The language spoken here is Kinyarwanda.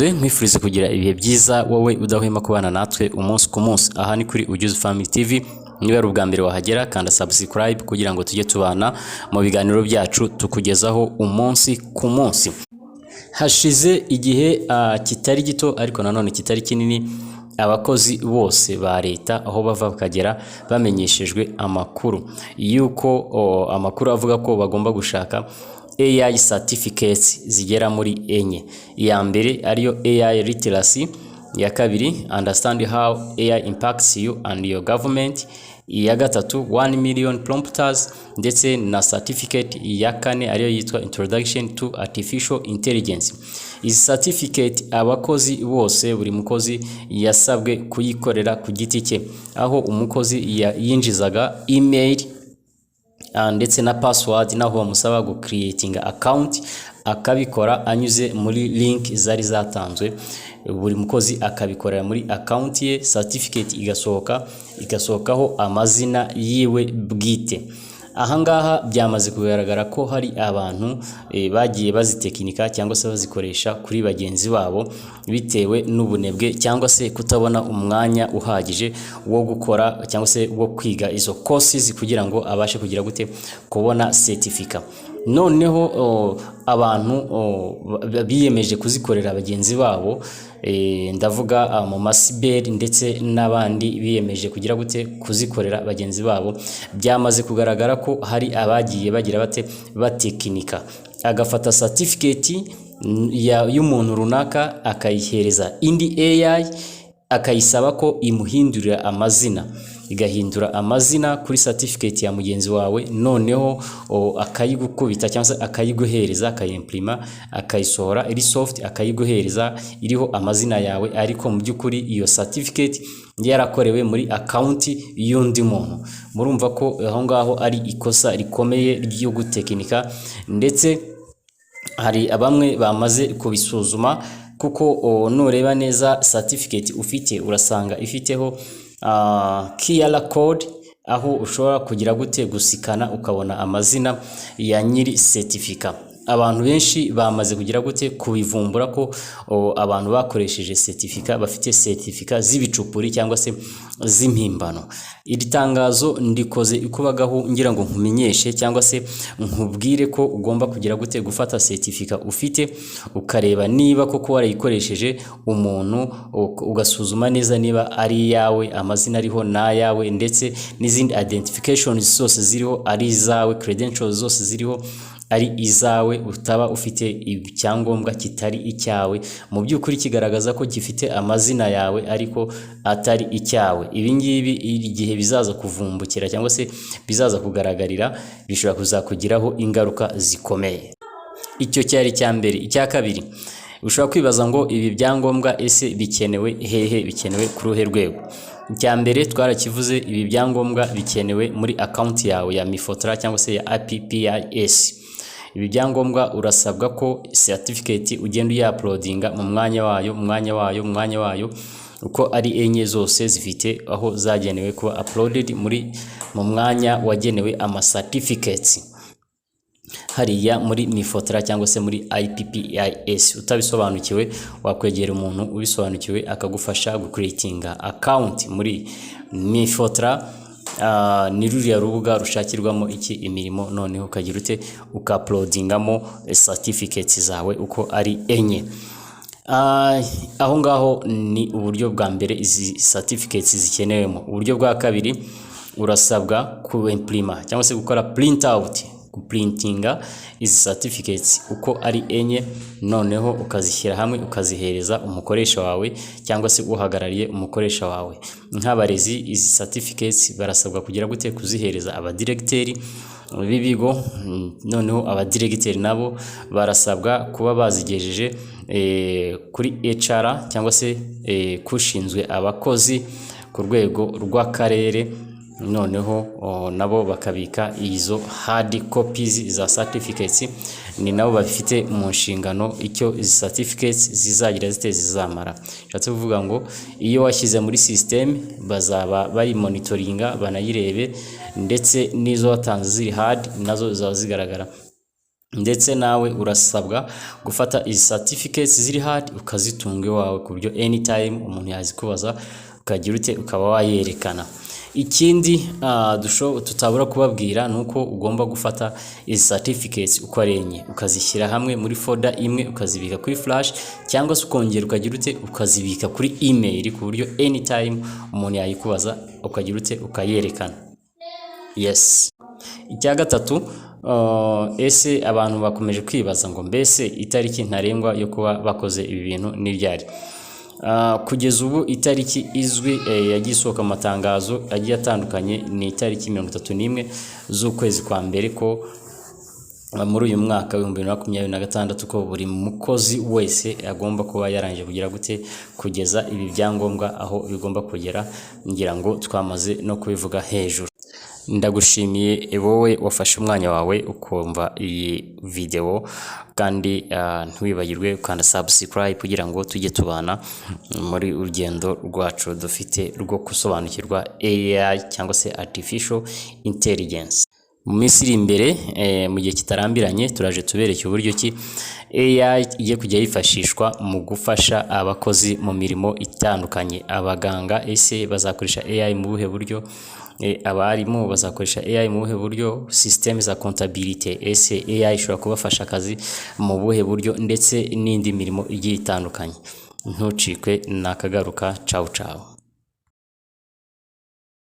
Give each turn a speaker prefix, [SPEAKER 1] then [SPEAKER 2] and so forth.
[SPEAKER 1] mbasuhuze mwifurize kugira ibihe byiza wowe udahwema kubana natwe umunsi ku munsi. Aha ni kuri Ujyuze Family TV. Niba ari ubwa mbere wahagera kanda subscribe kugira ngo tujye tubana mu biganiro byacu tukugezaho umunsi ku munsi. Hashize igihe kitari gito ariko nanone kitari kinini abakozi bose ba leta aho bava bakagera bamenyeshejwe amakuru yuko amakuru avuga ko bagomba gushaka AI certificates zigera muri enye. Iya mbere ariyo AI literacy, iya kabiri understand how AI impacts you and your government, iya gatatu 1 million prompters ndetse na certificate ya kane ariyo yitwa introduction to artificial intelligence. Izi certificate abakozi bose buri mukozi yasabwe kuyikorera ku giti cye, aho umukozi yinjizaga email ndetse na password, naho bamusaba go creating account akabikora anyuze muri link zari zatanzwe. Buri mukozi akabikorera muri account ye, certificate igasohokaho amazina yiwe bwite. Ahangaha byamaze kugaragara ko hari abantu bagiye bazitekinika cyangwa se bazikoresha kuri bagenzi babo bitewe n'ubunebwe cyangwa se kutabona umwanya uhagije wo gukora cyangwa se wo kwiga izo courses kugira ngo abashe kugira gute kubona certificate. Noneho abantu biyemeje kuzikorera bagenzi babo, ndavuga mu masiberi ndetse n'abandi biyemeje kugira gute kuzikorera bagenzi babo, byamaze kugaragara ko hari abagiye bagira bate batekinika agafata certificate y'umuntu runaka akayihereza indi AI akayisaba ko imuhindurira amazina, igahindura amazina kuri certificate ya mugenzi wawe, noneho akayigukubita cyangwa se akayiguhereza, akayimprima, akayisohora iri soft, akayiguhereza iriho amazina yawe, ariko mu by'ukuri iyo certificate yarakorewe muri account y'undi muntu. Murumva ko aho ngaho ari ikosa rikomeye ryo gutekinika, ndetse hari abamwe bamaze kubisuzuma kuko nureba neza certificate ufite urasanga ifiteho QR code, aho ushobora kugira gute gusikana ukabona amazina ya nyiri certificate. Abantu benshi bamaze kugira gute kubivumbura ko abantu bakoresheje certificate bafite certificate z'ibicupuri cyangwa se z'impimbano. Iri tangazo ndikoze ikubagaho ngira ngo nkumenyeshe cyangwa se nkubwire ko ugomba kugira gute gufata certificate ufite ukareba niba koko warayikoresheje umuntu, ugasuzuma neza niba ari yawe, amazina ariho na yawe, ndetse n'izindi identifications zose ziriho ari izawe, credentials zose ziriho ari izawe, utaba ufite icyangombwa kitari icyawe mu by'ukuri kigaragaza ko gifite amazina yawe ariko atari icyawe. Ibi ngibi igihe bizaza kuvumbukira cyangwa se bizaza kugaragarira bishobora kuzakugiraho ingaruka zikomeye. Icyo cyari cya mbere. Icya kabiri, ushobora kwibaza ngo ibi byangombwa ese bikenewe hehe, bikenewe ku ruhe rwego? Icya mbere twarakivuze, ibi byangombwa bikenewe muri account yawe ya Mifotra cyangwa se ya APPIS. Ibi byangombwa urasabwa ko certificate ugenda uya-uploadinga mu mwanya wayo uko ari enye zose zifite aho zagenewe kuba uploaded mu mwanya wagenewe ama certificates hariya muri Mifotra cyangwa se muri IPPIS. Utabisobanukiwe wakwegera umuntu ubisobanukiwe akagufasha gucreatinga account muri Mifotra. Ni ruriya rubuga rushakirwamo imirimo, noneho ukagira ute uka-uploadingamo certificates zawe uko ari enye. Aho ngaho ni uburyo bwa mbere izi certificates zikenewemo. Uburyo bwa kabiri, urasabwa ku-imprima cyangwa se gukora print out, kuprintinga izi certificates uko ari enye, noneho ukazishyira hamwe ukazihereza umukoresha wawe cyangwa se uhagarariye umukoresha wawe. Nk'abarezi izi certificates barasabwa kugira gute kuzihereza abadirecteri b'ibigo, noneho abadirecteri nabo barasabwa kuba bazigejeje kuri HR cyangwa se kushinzwe abakozi ku rwego rw'akarere, noneho nabo bakabika izo hard copies za certificates, ni nabo bafite mu nshingano icyo izi certificates zizagira zizamara. Nshatse kuvuga ngo iyo washyize muri system bazaba bari monitoringa banayirebe, ndetse n'izo watanze ziri hard nazo zaba zigaragara ndetse nawe urasabwa gufata izi certificates ziri hard ukazitunga iwawe ku buryo anytime umuntu yazikubaza ukagira ute ukaba wayerekana. Ikindi tutabura kubabwira nuko ugomba gufata izi certificates uko ari enye ukazishyira hamwe muri folder imwe ukazibika kuri flash cyangwa se ukongera ukagira ute ukazibika kuri email ku buryo anytime umuntu yayikubaza ukagira ute ukayerekana. Yes. Icya gatatu, ese abantu bakomeje kwibaza ngo mbese itariki ntarengwa yo kuba bakoze ibi bintu ni ryari? Kugeza ubu itariki izwi yagiye isohoka amatangazo agiye atandukanye ni itariki 31 z'ukwezi kwa mbere ko muri uyu mwaka wa 2026 ko buri mukozi wese agomba kuba yarangije kugira gute kugeza ibi byangombwa aho bigomba kugera, ngira ngo twamaze no kubivuga hejuru. Ndagushimiye wowe wafashe umwanya wawe ukumva iyi video kandi ntiwibagirwe ukanda subscribe kugira ngo tujye tubana muri urugendo rwacu dufite rwo gusobanukirwa AI cyangwa se artificial intelligence. Mu minsi iri imbere mu gihe kitarambiranye turaje tubereke uburyo ki AI igiye kujya yifashishwa mu gufasha abakozi mu mirimo itandukanye. Abaganga ese bazakoresha AI mu buhe buryo? Abarimu bazakoresha AI mu buhe buryo? System za comptabilité ese AI ishobora kubafasha akazi mu buhe buryo? Ndetse n'indi mirimo igiye itandukanye. Ntucikwe nakagaruka. Ciao ciao.